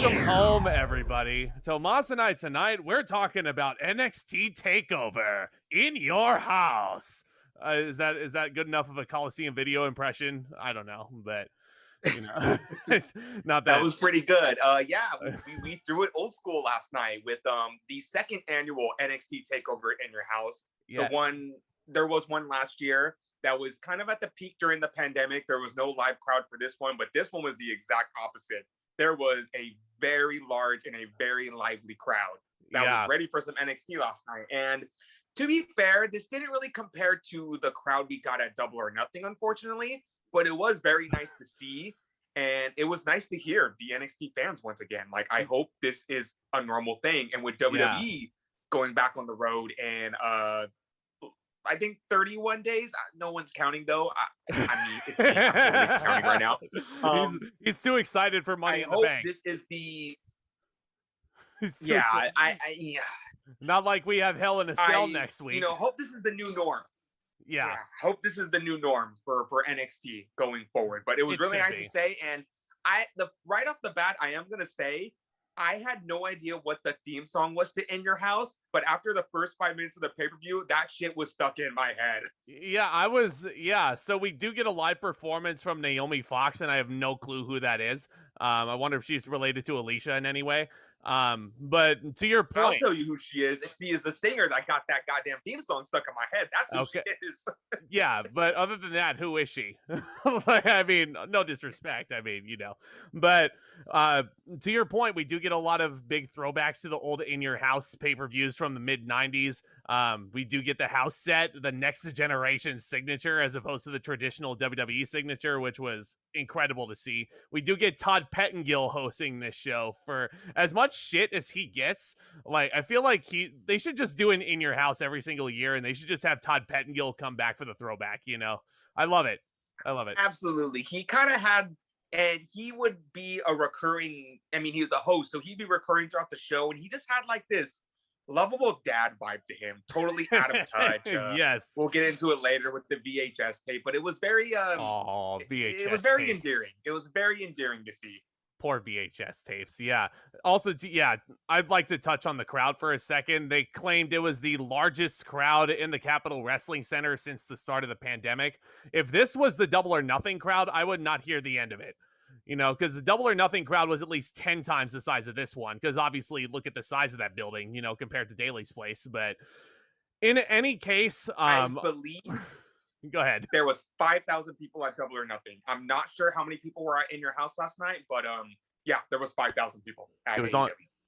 Welcome home, everybody. Tomas and I tonight, we're talking about NXT TakeOver in your house. Is that good enough of a Coliseum video impression? I don't know, but it's not that. That was pretty good. We threw it old school last night with the second annual NXT TakeOver in your house. Yes. There was one last year that was kind of at the peak during the pandemic. There was no live crowd for this one, but this one was the exact opposite. There was a very large and a very lively crowd that was ready for some NXT last night. And to be fair, this didn't really compare to the crowd we got at Double or Nothing, unfortunately, but it was very nice to see. And it was nice to hear the NXT fans once again. Like, I hope this is a normal thing. And with WWE going back on the road and I think 31 days. No one's counting though. I mean, it's me. I'm totally counting right now. He's too excited for Money in the Bank. This is the. Not like we have Hell in a Cell next week. Hope this is the new norm. Yeah. Hope this is the new norm for NXT going forward. But it was really nice to say, and right off the bat, I am gonna say, I had no idea what the theme song was to In Your House, but after the first 5 minutes of the pay-per-view, that shit was stuck in my head. So we do get a live performance from Naomi Fox, and I have no clue who that is. I wonder if she's related to Alicia in any way. But to your point, I'll tell you who she is. She is the singer that got that goddamn theme song stuck in my head. That's who she is. Yeah, but other than that, who is she? I mean, no disrespect. I mean, but to your point, we do get a lot of big throwbacks to the old In Your House pay-per-views from the mid 90s. We do get the house set, the next generation signature, as opposed to the traditional WWE signature, which was incredible to see. We do get Todd Pettengill hosting this show. For as much shit as he gets, like, I feel like they should just do an In Your House every single year, and they should just have Todd Pettengill come back for the throwback. I love it. Absolutely. He kind of had, and he would be a recurring, I mean, he was the host, so he'd be recurring throughout the show, and he just had like this lovable dad vibe to him, totally out of touch. Yes, we'll get into it later with the VHS tape, but it was very VHS it was very tapes. Endearing. It was very endearing to see. Poor VHS tapes. Yeah. Also, I'd like to touch on the crowd for a second. They claimed it was the largest crowd in the Capitol Wrestling Center since the start of the pandemic. If this was the Double or Nothing crowd, I would not hear the end of it. Because the Double or Nothing crowd was at least 10 times the size of this one. Because obviously, look at the size of that building, compared to Daly's place. But in any case, I believe go ahead. There was 5,000 people at Double or Nothing. I'm not sure how many people were In Your House last night, but there was 5,000 people. It was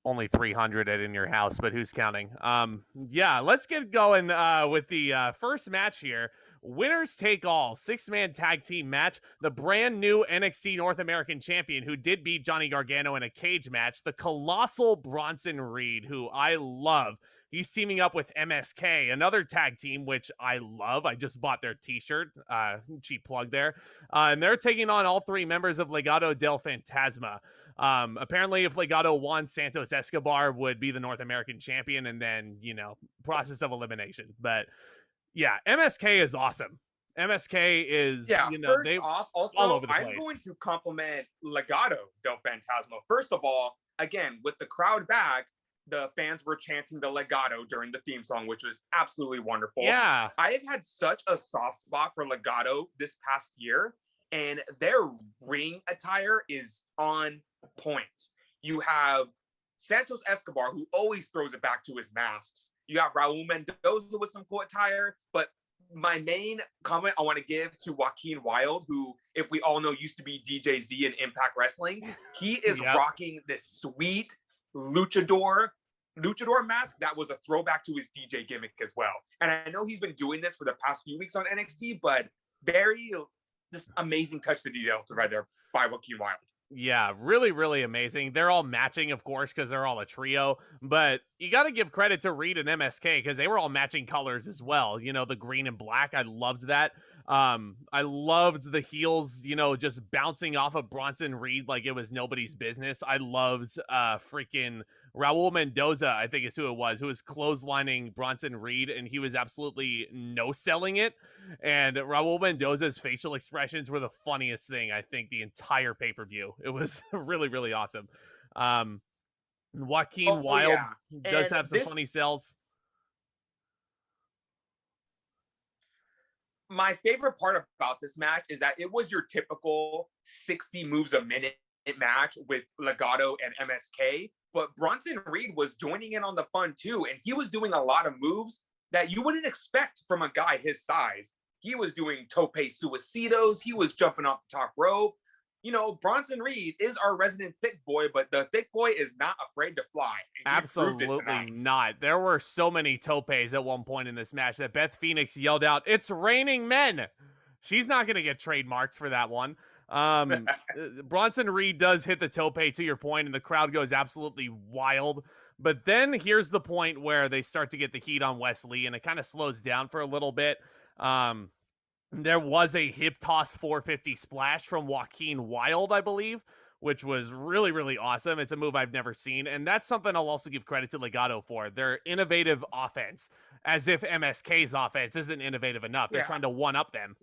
only 300 at In Your House, but who's counting? Let's get going with the first match here. Winners take all 6-man tag team match. The brand new NXT North American champion, who did beat Johnny Gargano in a cage match, the colossal Bronson Reed, who I love. He's teaming up with MSK, another tag team, which I love. I just bought their t-shirt. Cheap plug there. And they're taking on all 3 members of Legado del Fantasma. Apparently, if Legado won, Santos Escobar would be the North American champion, and then, process of elimination. But yeah, MSK is awesome. MSK is, first off, also, all over the place. I'm going to compliment Legado del Fantasma. First of all, again, with the crowd back, the fans were chanting the Legado during the theme song, which was absolutely wonderful. Yeah. I have had such a soft spot for Legado this past year, and their ring attire is on point. You have Santos Escobar, who always throws it back to his masks. You got Raul Mendoza with some cool attire, but my main comment I want to give to Joaquin Wilde, who, if we all know, used to be DJZ in Impact Wrestling. He is rocking this sweet luchador mask that was a throwback to his DJ gimmick as well. And I know he's been doing this for the past few weeks on NXT, but very just amazing touch to detail right there by Joaquin Wilde. Yeah, really, really amazing. They're all matching, of course, because they're all a trio. But you got to give credit to Reed and MSK because they were all matching colors as well. The green and black. I loved that. I loved the heels, just bouncing off of Bronson Reed like it was nobody's business. I loved freaking Raul Mendoza, I think is who it was, who was clotheslining Bronson Reed, and he was absolutely no-selling it. And Raul Mendoza's facial expressions were the funniest thing, I think, the entire pay-per-view. It was really, really awesome. Joaquin Oh Wild yeah, does and have some this funny sells. my favorite part about this match is that it was your typical 60 moves a minute match with Legado and MSK, but Bronson Reed was joining in on the fun too, and he was doing a lot of moves that you wouldn't expect from a guy his size. He was doing tope suicidos, he was jumping off the top rope. You know, Bronson Reed is our resident thick boy, but the thick boy is not afraid to fly. And he proved it Absolutely tonight. not. There were so many topes at one point in this match that Beth Phoenix yelled out, "It's raining men." She's not going to get trademarks for that one. Bronson Reed does hit the tope to your point, and the crowd goes absolutely wild. But then here's the point where they start to get the heat on Wesley, and it kind of slows down for a little bit. There was a hip toss 450 splash from Joaquin Wild, I believe, which was really, really awesome. It's a move I've never seen. And that's something I'll also give credit to Legado for. Their innovative offense, as if MSK's offense isn't innovative enough. They're trying to one-up them.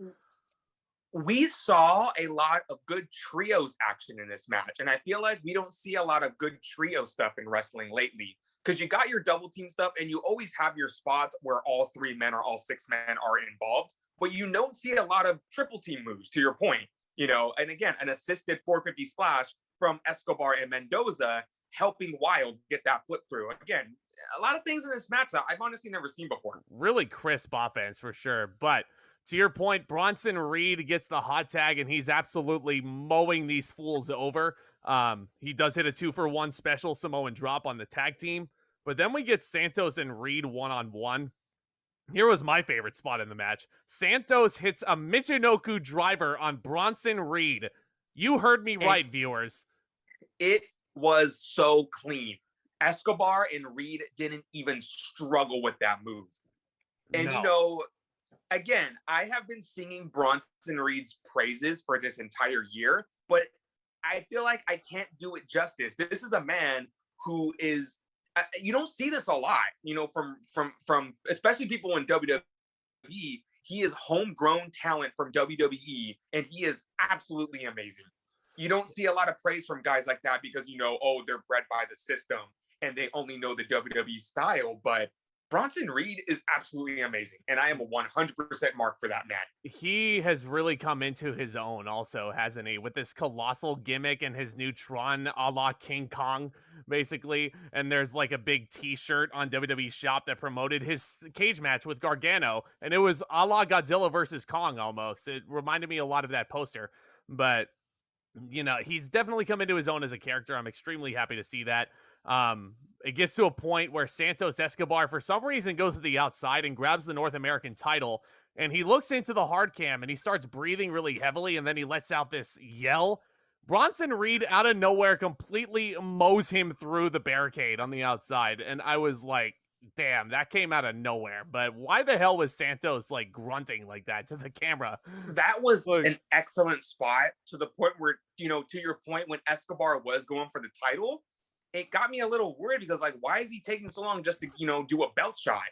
We saw a lot of good trios action in this match. And I feel like we don't see a lot of good trio stuff in wrestling lately. Because you got your double team stuff and you always have your spots where all 3 men or all 6 men are involved. But you don't see a lot of triple team moves, to your point. You know, and again, an assisted 450 splash from Escobar and Mendoza helping Wild get that flip through. Again, a lot of things in this match that I've honestly never seen before. Really crisp offense for sure. But to your point, Bronson Reed gets the hot tag and he's absolutely mowing these fools over. He does hit a 2-for-1 special Samoan drop on the tag team. But then we get Santos and Reed one-on-one. Here was my favorite spot in the match. Santos hits a Michinoku driver on Bronson Reed. You heard me right, viewers. It was so clean. Escobar and Reed didn't even struggle with that move. And, you know, again, I have been singing Bronson Reed's praises for this entire year, but I feel like I can't do it justice. This is a man who is you don't see this a lot, you know, from especially people in WWE. He is homegrown talent from WWE, and he is absolutely amazing. You don't see a lot of praise from guys like that because, you know, oh, they're bred by the system and they only know the WWE style. But Bronson Reed is absolutely amazing, and I am a 100% mark for that man. He has really come into his own also, hasn't he? With this colossal gimmick and his new Tron a la King Kong, basically. And there's like a big t-shirt on WWE Shop that promoted his cage match with Gargano, and it was a la Godzilla versus Kong almost. It reminded me a lot of that poster. But, you know, he's definitely come into his own as a character. I'm extremely happy to see that. It gets to a point where Santos Escobar, for some reason, goes to the outside and grabs the North American title. And he looks into the hard cam and he starts breathing really heavily. And then he lets out this yell. Bronson Reed, out of nowhere, completely mows him through the barricade on the outside. And I was like, damn, that came out of nowhere. But why the hell was Santos like grunting like that to the camera? That was an excellent spot, to the point where, you know, to your point, when Escobar was going for the title, it got me a little worried because, like, why is he taking so long just to, you know, do a belt shot?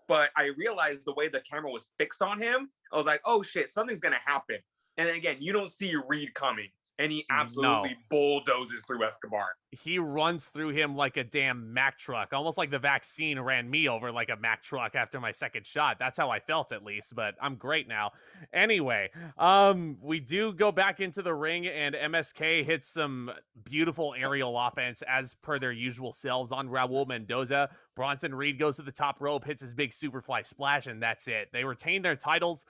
But I realized the way the camera was fixed on him, I was like, oh shit, something's going to happen. And then again, you don't see Reed coming. And he absolutely bulldozes through Escobar. He runs through him like a damn Mack truck, almost like the vaccine ran me over like a Mack truck after my second shot. That's how I felt, at least, but I'm great now. Anyway, we do go back into the ring, and MSK hits some beautiful aerial offense as per their usual selves on Raul Mendoza. Bronson Reed goes to the top rope, hits his big Superfly splash, and that's it. They retain their titles.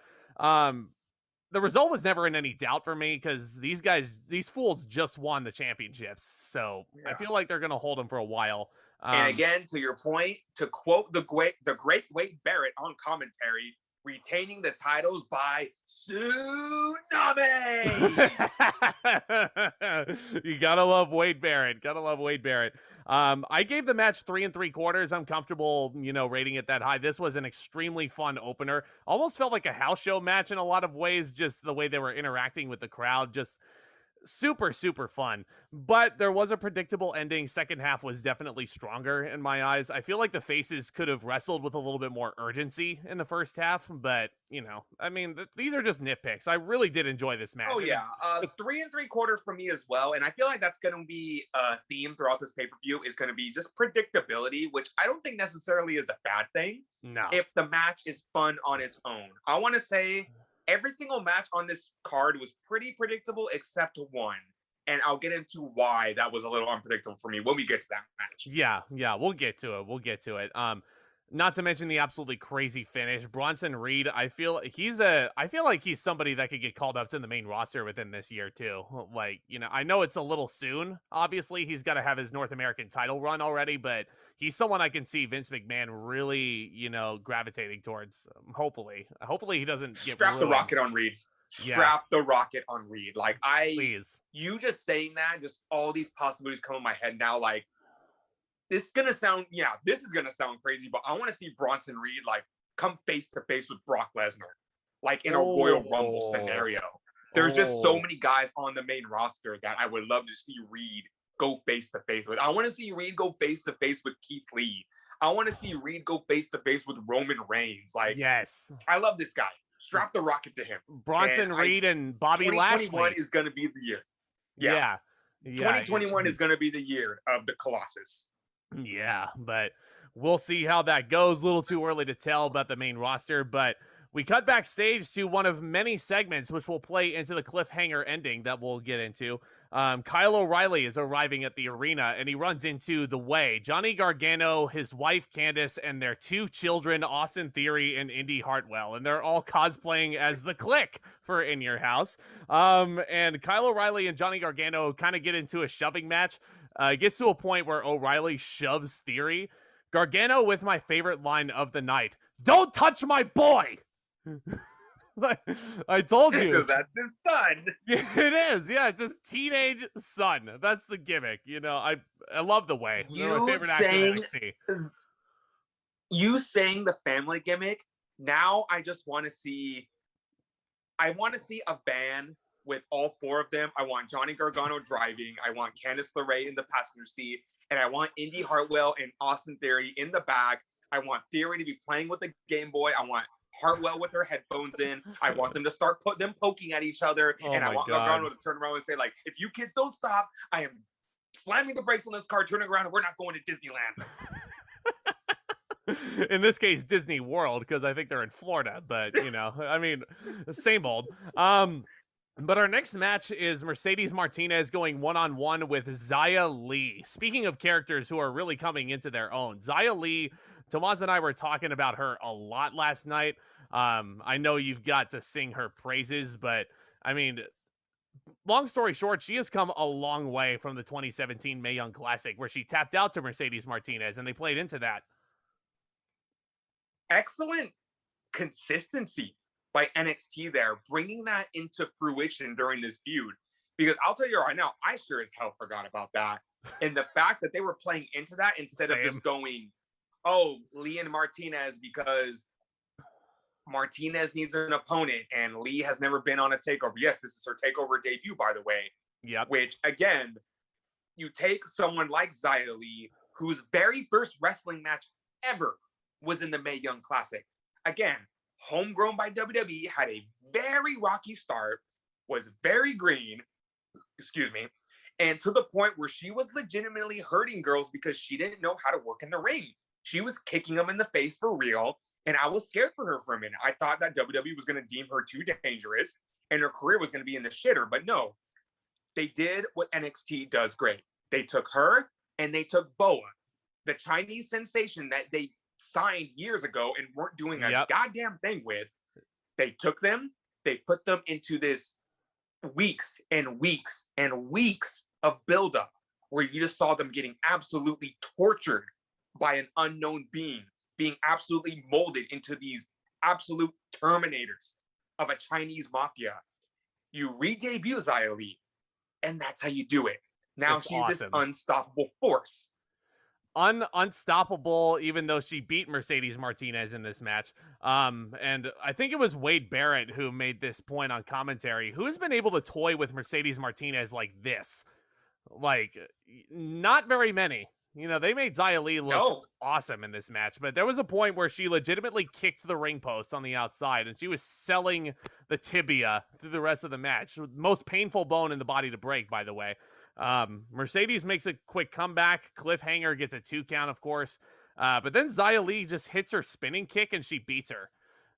The result was never in any doubt for me because these fools just won the championships. So I feel like they're going to hold them for a while. And again, to your point, to quote the great Wade Barrett on commentary, retaining the titles by tsunami. You gotta love Wade Barrett. Gotta love Wade Barrett. I gave the match 3 3/4. I'm comfortable, you know, rating it that high. This was an extremely fun opener. Almost felt like a house show match in a lot of ways, just the way they were interacting with the crowd. Just super, super fun. But there was a predictable ending. Second half was definitely stronger in my eyes. I feel like the faces could have wrestled with a little bit more urgency in the first half, but I mean, these are just nitpicks. I really did enjoy this match. Oh yeah, 3 3/4 for me as well, and I feel like that's going to be a theme throughout this pay-per-view is going to be just predictability, which I don't think necessarily is a bad thing. No. If the match is fun on its own, I want to say every single match on this card was pretty predictable except one. And I'll get into why that was a little unpredictable for me when we get to that match. Yeah, we'll get to it. Not to mention the absolutely crazy finish. Bronson Reed, I feel like he's somebody that could get called up to the main roster within this year too. Like, I know it's a little soon. Obviously, he's got to have his North American title run already, but he's someone I can see Vince McMahon really, gravitating towards. Hopefully he doesn't get strap the rocket on Reed. Strap the rocket on Reed. Like you just saying that, just all these possibilities come in my head now. Like this is gonna sound crazy, but I want to see Bronson Reed like come face to face with Brock Lesnar, like in a Royal Rumble scenario. There's just so many guys on the main roster that I would love to see Reed go face to face with. I want to see Reed go face to face with Keith Lee. I want to see Reed go face to face with Roman Reigns. Like, yes, I love this guy. Strap the rocket to him. Bronson Reed and Bobby Lashley. 2021 is going to be the year. Yeah. 2021 is going to be the year of the Colossus. Yeah, but we'll see how that goes. A little too early to tell about the main roster, but we cut backstage to one of many segments which will play into the cliffhanger ending that we'll get into. Kyle O'Reilly is arriving at the arena, and he runs into The Way, Johnny Gargano, his wife Candice, and their 2 children, Austin Theory and Indy Hartwell, and they're all cosplaying as the Click for In Your House. And Kyle O'Reilly and Johnny Gargano kind of get into a shoving match. It gets to a point where O'Reilly shoves Theory. Gargano with my favorite line of the night: "Don't touch my boy!" I told you. Because that's his son. It is. Yeah, it's his teenage son. That's the gimmick. I love The Way. They're my favorite actor in NXT. You saying the family gimmick, now I just want to see a van with all 4 of them. I want Johnny Gargano driving. I want Candice LeRae in the passenger seat. And I want Indy Hartwell and Austin Theory in the back. I want Theory to be playing with the Game Boy. I want Hartwell with her headphones in. I want them to start them poking at each other. And I want Gargano to turn around and say, like, if you kids don't stop, I am slamming the brakes on this car, turning around, and we're not going to Disneyland. In this case, Disney World, because I think they're in Florida. But, I mean, same old. But our next match is Mercedes Martinez going one-on-one with Xia Li. Speaking of characters who are really coming into their own, Xia Li, Tomas and I were talking about her a lot last night. I know you've got to sing her praises, but I mean, long story short, she has come a long way from the 2017 Mae Young Classic, where she tapped out to Mercedes Martinez, and they played into that. Excellent consistency by NXT there, bringing that into fruition during this feud. Because I'll tell you right now, I sure as hell forgot about that. And the fact that they were playing into that instead of just going, oh, Lee and Martinez, because Martinez needs an opponent and Lee has never been on a takeover. Yes, this is her takeover debut, by the way. Yep. Which, again, you take someone like Xia Li, whose very first wrestling match ever was in the Mae Young Classic. Again, homegrown by WWE, had a very rocky start, was very green, and to the point where she was legitimately hurting girls because she didn't know how to work in the ring. She was kicking them in the face for real, and I was scared for her for a minute. I thought that WWE was going to deem her too dangerous, and her career was going to be in the shitter, but no. They did what NXT does great. They took her, and they took Boa, the Chinese sensation that they signed years ago and weren't doing a goddamn thing with. They took them, they put them into this weeks and weeks and weeks of buildup where you just saw them getting absolutely tortured by an unknown being, being absolutely molded into these absolute terminators of a Chinese mafia. You re-debut Xia Li, and that's how you do it. Now she's awesome. This unstoppable force. unstoppable, even though she beat Mercedes Martinez in this match. And I think it was Wade Barrett who made this point on commentary. Who's been able to toy with Mercedes Martinez like this? Like, not very many. You know, they made Xia Li look awesome in this match, but there was a point where she legitimately kicked the ring post on the outside, and she was selling the tibia through the rest of the match. Most painful bone in the body to break, by the way. Mercedes makes a quick comeback. Cliffhanger gets a 2 count, of course. But then Xia Li just hits her spinning kick, and she beats her.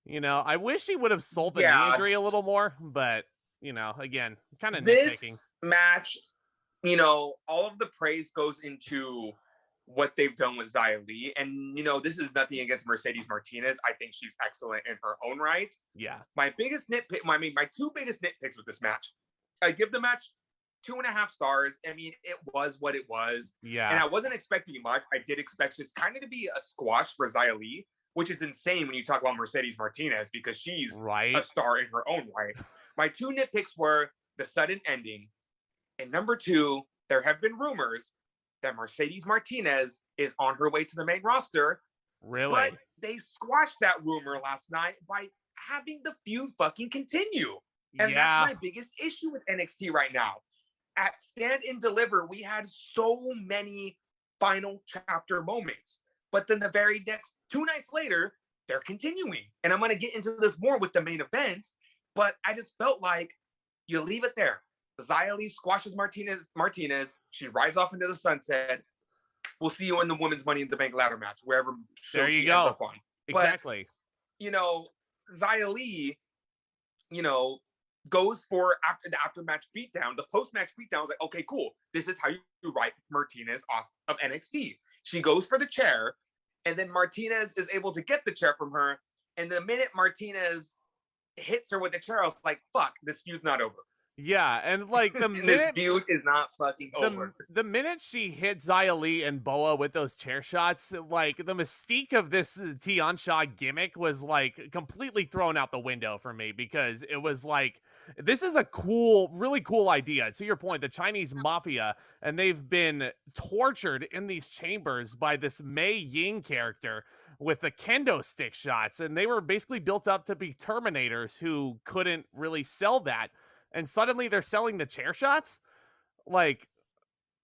You know, I wish she would have sold the knee injury a little more, but, you know, again, kind of nitpicking. This match, you know, all of the praise goes into what they've done with Xia Li. And, you know, this is nothing against Mercedes Martinez. I think she's excellent in her own right. Yeah. My biggest nitpick, my 2 biggest nitpicks with this match, I give the match 2.5 stars. I mean, it was what it was. Yeah. And I wasn't expecting much. I did expect this kind of to be a squash for Xia Li, which is insane when you talk about Mercedes Martinez because she's a star in her own right. My 2 nitpicks were the sudden ending. And number 2, there have been rumors that Mercedes Martinez is on her way to the main roster. Really? But they squashed that rumor last night by having the feud fucking continue. And that's my biggest issue with NXT right now. At Stand and Deliver, we had so many final chapter moments. But then the very next 2 nights later, they're continuing. And I'm going to get into this more with the main event. But I just felt like you leave it there. Xia Li squashes Martinez. She rides off into the sunset. We'll see you in the women's Money in the Bank ladder match, wherever show she ends up on. Exactly. But, you know, Xia Li, you know, goes for after the after-match beatdown. The post-match beatdown was like, okay, cool. This is how you write Martinez off of NXT. She goes for the chair, and then Martinez is able to get the chair from her. And the minute Martinez hits her with the chair, I was like, fuck, this feud's not over. Yeah, and like the this minute feud is not fucking over. The minute she hit Xia Li and Boa with those chair shots, like the mystique of this Tian Sha gimmick was like completely thrown out the window for me because it was like, this is a cool, really cool idea. To your point, the Chinese mafia, and they've been tortured in these chambers by this Mei Ying character with the kendo stick shots, and they were basically built up to be Terminators who couldn't really sell that. And suddenly they're selling the chair shots? Like,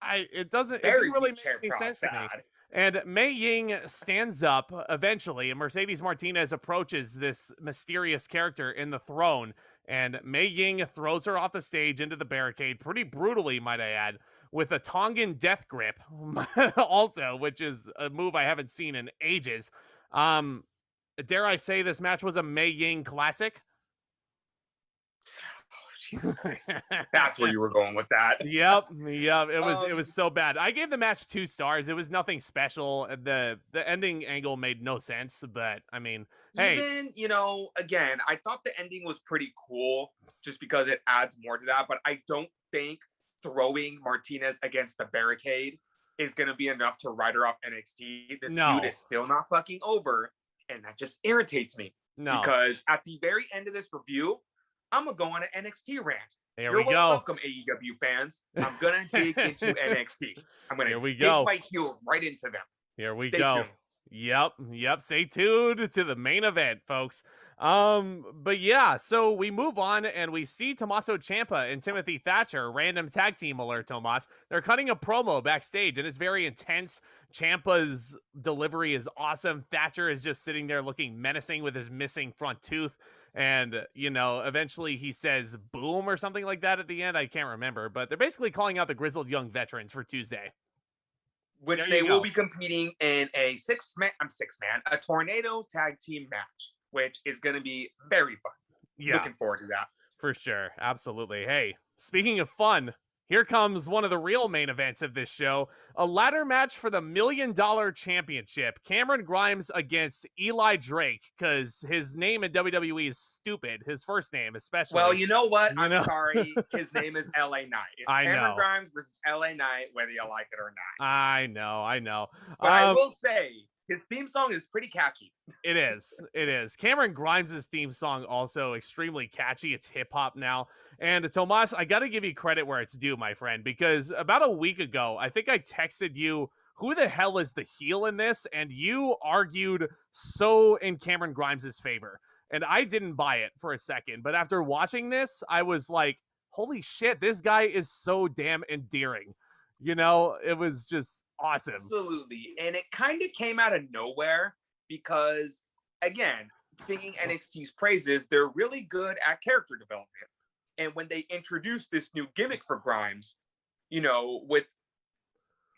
it didn't really make any sense to me. And Mei Ying stands up eventually, and Mercedes Martinez approaches this mysterious character in the throne, and Mei Ying throws her off the stage into the barricade, pretty brutally, might I add, with a Tongan death grip, also, which is a move I haven't seen in ages. Dare I say this match was a Mei Ying classic? Jesus Christ. That's where you were going with that. Yep. It was so bad. I gave the match 2 stars. It was nothing special. The ending angle made no sense, but I mean, hey. Even, you know, again, I thought the ending was pretty cool just because it adds more to that, but I don't think throwing Martinez against the barricade is going to be enough to write her off NXT. This feud is still not fucking over, and that just irritates me. No. Because at the very end of this review, I'm going to go on an NXT rant. You're welcome, AEW fans. I'm going to dig into NXT. I'm going to dig my heels right into them. Here we Stay go. tuned. Yep. Stay tuned to the main event, folks. But yeah, so we move on and we see Tommaso Ciampa and Timothy Thatcher, random tag team alert, Tomas. They're cutting a promo backstage and it's very intense. Ciampa's delivery is awesome. Thatcher is just sitting there looking menacing with his missing front tooth. And, you know, eventually he says boom or something like that at the end. I can't remember, but they're basically calling out the grizzled young veterans for Tuesday. Which they will be competing in a a tornado tag team match, which is going to be very fun. Yeah. Looking forward to that. For sure. Absolutely. Hey, speaking of fun, here comes one of the real main events of this show. A ladder match for the $1 Million Championship. Cameron Grimes against Eli Drake, because his name in WWE is stupid. His first name, especially. Well, you know what? I'm sorry. His name is LA Knight. It's Cameron Grimes versus LA Knight, whether you like it or not. I know. But I will say, his theme song is pretty catchy. It is. Cameron Grimes' theme song also extremely catchy. It's hip hop now. And Tomas, I got to give you credit where it's due, my friend, because about a week ago, I think I texted you who the hell is the heel in this? And you argued so in Cameron Grimes' favor. And I didn't buy it for a second. But after watching this, I was like, holy shit, this guy is so damn endearing. You know, it was just awesome. Absolutely. And it kind of came out of nowhere because, again, singing NXT's praises, they're really good at character development. And when they introduced this new gimmick for Grimes, you know, with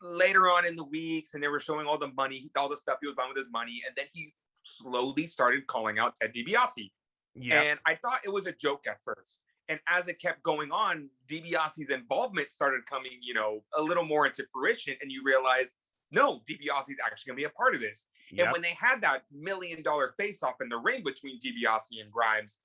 later on in the weeks, and they were showing all the money, all the stuff he was buying with his money, and then he slowly started calling out Ted DiBiase. Yeah. And I thought it was a joke at first. And as it kept going on, DiBiase's involvement started coming, you know, a little more into fruition. And you realize, no, DiBiase is actually going to be a part of this. Yep. And when they had that $1 million face-off in the ring between DiBiase and Grimes,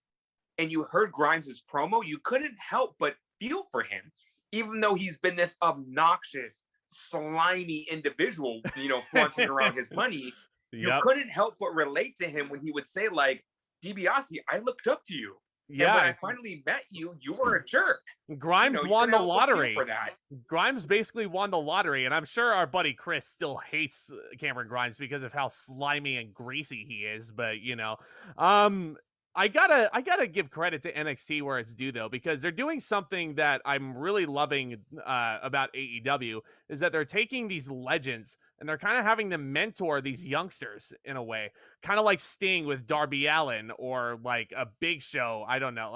and you heard Grimes' promo, you couldn't help but feel for him. Even though he's been this obnoxious, slimy individual, you know, flaunting around his money, you couldn't help but relate to him when he would say, like, DiBiase, I looked up to you. Yeah. And when I finally met you, you were a jerk. Grimes won the lottery. For that. Grimes basically won the lottery. And I'm sure our buddy Chris still hates Cameron Grimes because of how slimy and greasy he is. But, you know, I gotta give credit to NXT where it's due, though, because they're doing something that I'm really loving about AEW, is that they're taking these legends and they're kind of having them mentor these youngsters in a way, kind of like Sting with Darby Allin, or like a Big Show. I don't know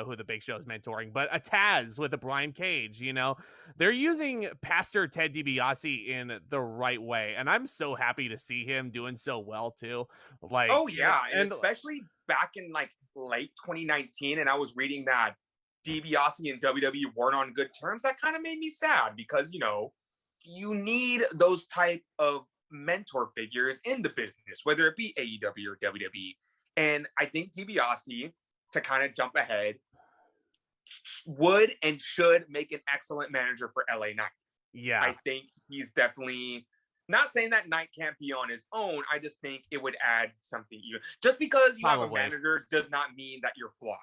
who the Big Show is mentoring, but a Taz with a Brian Cage. You know, they're using Pastor Ted DiBiase in the right way, and I'm so happy to see him doing so well too. Like, oh yeah, and especially back in like late 2019, and I was reading that DiBiase and WWE weren't on good terms. That kind of made me sad because, you know, you need those type of mentor figures in the business, whether it be AEW or WWE. And I think DiBiase, to kind of jump ahead, would and should make an excellent manager for LA Knight. Yeah. I think he's definitely, not saying that Knight can't be on his own. I just think it would add something. Just because you have a manager does not mean that you're flawed.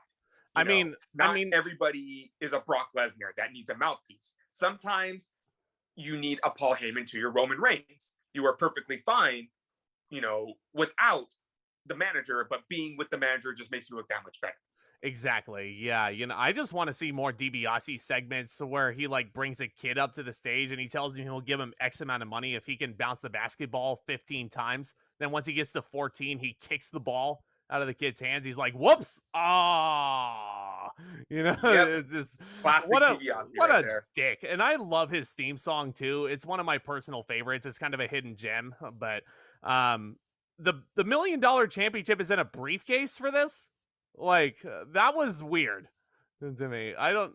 I mean, everybody is a Brock Lesnar that needs a mouthpiece. Sometimes you need a Paul Heyman to your Roman Reigns. You are perfectly fine, you know, without the manager, but being with the manager just makes you look that much better. Exactly. Yeah. You know, I just want to see more DiBiase segments where he like brings a kid up to the stage and he tells him he'll give him X amount of money if he can bounce the basketball 15 times. Then once he gets to 14, he kicks the ball out of the kid's hands. He's like, whoops. Ah, you know, it's just classic what a there. Dick. And I love his theme song too. It's one of my personal favorites. It's kind of a hidden gem, but the $1 million championship is in a briefcase for this. Like, that was weird to me. I don't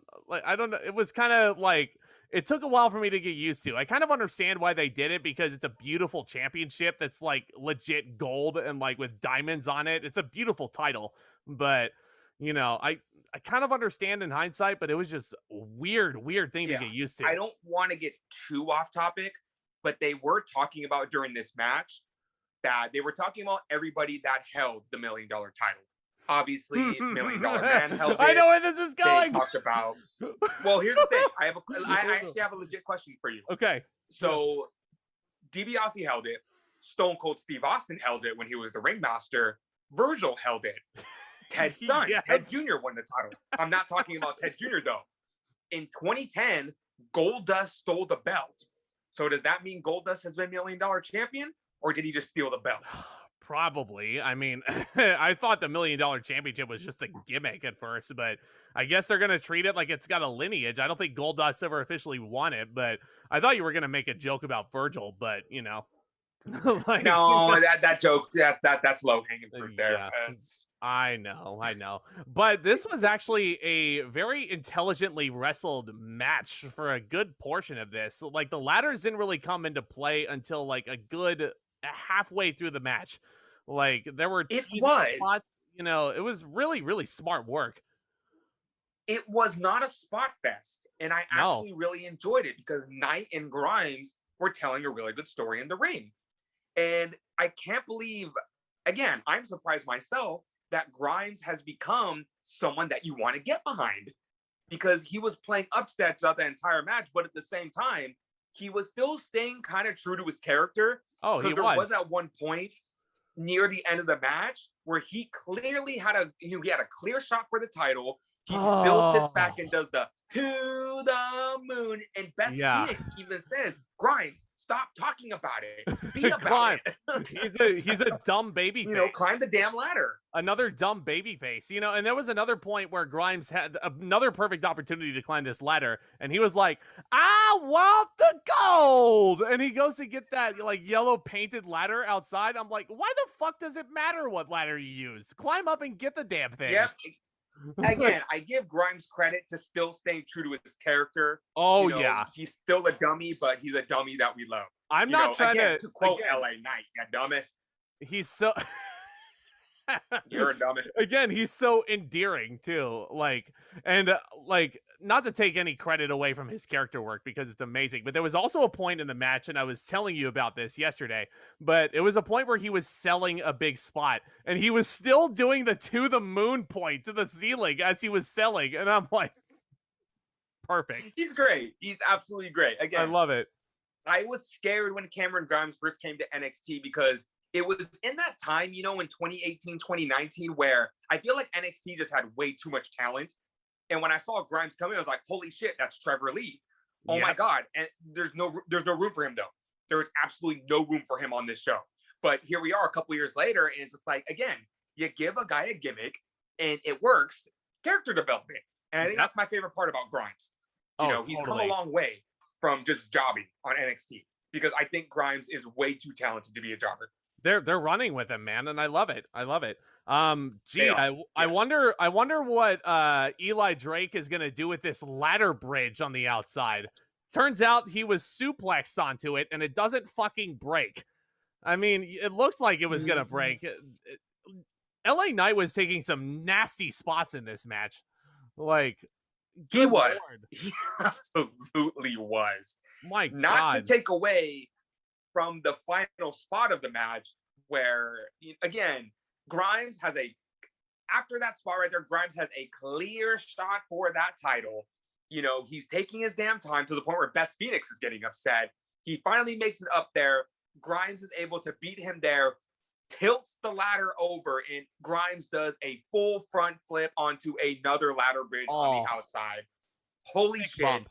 know. It was kind of like, it took a while for me to get used to. I kind of understand why they did it, because it's a beautiful championship that's like legit gold and like with diamonds on it. It's a beautiful title, but you know, I kind of understand in hindsight, but it was just a weird thing to get used to. I don't want to get too off topic, but they were talking about during this match that they were talking about everybody that held the $1 million title. Obviously, $1 Million Man held it. I know where this is going. They talked about. Well, here's the thing. I actually have a legit question for you. Okay. So, DiBiase held it. Stone Cold Steve Austin held it when he was the ringmaster. Virgil held it. Ted's son, Ted Jr. won the title. I'm not talking about Ted Jr. though. In 2010, Goldust stole the belt. So does that mean Goldust has been $1 million champion, or did he just steal the belt? Probably. I mean, I thought the $1 million championship was just a gimmick at first, but I guess they're going to treat it like it's got a lineage. I don't think Goldust ever officially won it, but I thought you were going to make a joke about Virgil, but you know. Like, no, that joke, that's low hanging fruit there. Yeah. I know. But this was actually a very intelligently wrestled match for a good portion of this. Like, the ladders didn't really come into play until like a good halfway through the match. Like, there were spots, you know, it was really, really smart work. It was not a spot fest, and I actually really enjoyed it because Knight and Grimes were telling a really good story in the ring. And I can't believe, again, I'm surprised myself that Grimes has become someone that you want to get behind, because he was playing upset throughout the entire match, but at the same time, he was still staying kind of true to his character. Oh, he Because there was. was at one point near the end of the match where he clearly had a clear shot for the title. He still sits back and does the to the moon. And Beth Phoenix even says, Grimes, stop talking about it. Be about it. He's a dumb baby face. Climb the damn ladder. Another dumb baby face. And there was another point where Grimes had another perfect opportunity to climb this ladder, and he was like, I want the gold! And he goes to get that like yellow painted ladder outside. I'm like, why the fuck does it matter what ladder you use? Climb up and get the damn thing. Yep. Again, I give Grimes credit to still staying true to his character. Oh, yeah. He's still a dummy, but he's a dummy that we love. I'm not trying to quote LA Knight, you dummy. He's so... You're a dummy. Again, he's so endearing too. Not to take any credit away from his character work because it's amazing, but there was also a point in the match, and I was telling you about this yesterday, but it was a point where he was selling a big spot, and he was still doing the to the moon point to the ceiling as he was selling, and I'm like, perfect. He's great. He's absolutely great. Again, I love it. I was scared when Cameron Grimes first came to NXT because it was in that time, in 2018, 2019, where I feel like NXT just had way too much talent. And when I saw Grimes coming, I was like, holy shit, that's Trevor Lee. Oh my God. And there's no room for him though. There is absolutely no room for him on this show. But here we are a couple years later, and it's just like, again, you give a guy a gimmick and it works, character development. And I think that's my favorite part about Grimes. He's come a long way from just jobbing on NXT because I think Grimes is way too talented to be a jobber. They're running with him, man, and I love it. I wonder what Eli Drake is gonna do with this ladder bridge on the outside. Turns out he was suplexed onto it, and it doesn't fucking break. I mean, it looks like it was gonna break. LA Knight was taking some nasty spots in this match. Like, he was. Lord. He absolutely was. My God. Not to take away from the final spot of the match where, again, Grimes has after that spot right there, Grimes has a clear shot for that title. He's taking his damn time to the point where Beth Phoenix is getting upset. He finally makes it up there. Grimes is able to beat him there, tilts the ladder over, and Grimes does a full front flip onto another ladder bridge on the outside. Holy shit. Bump.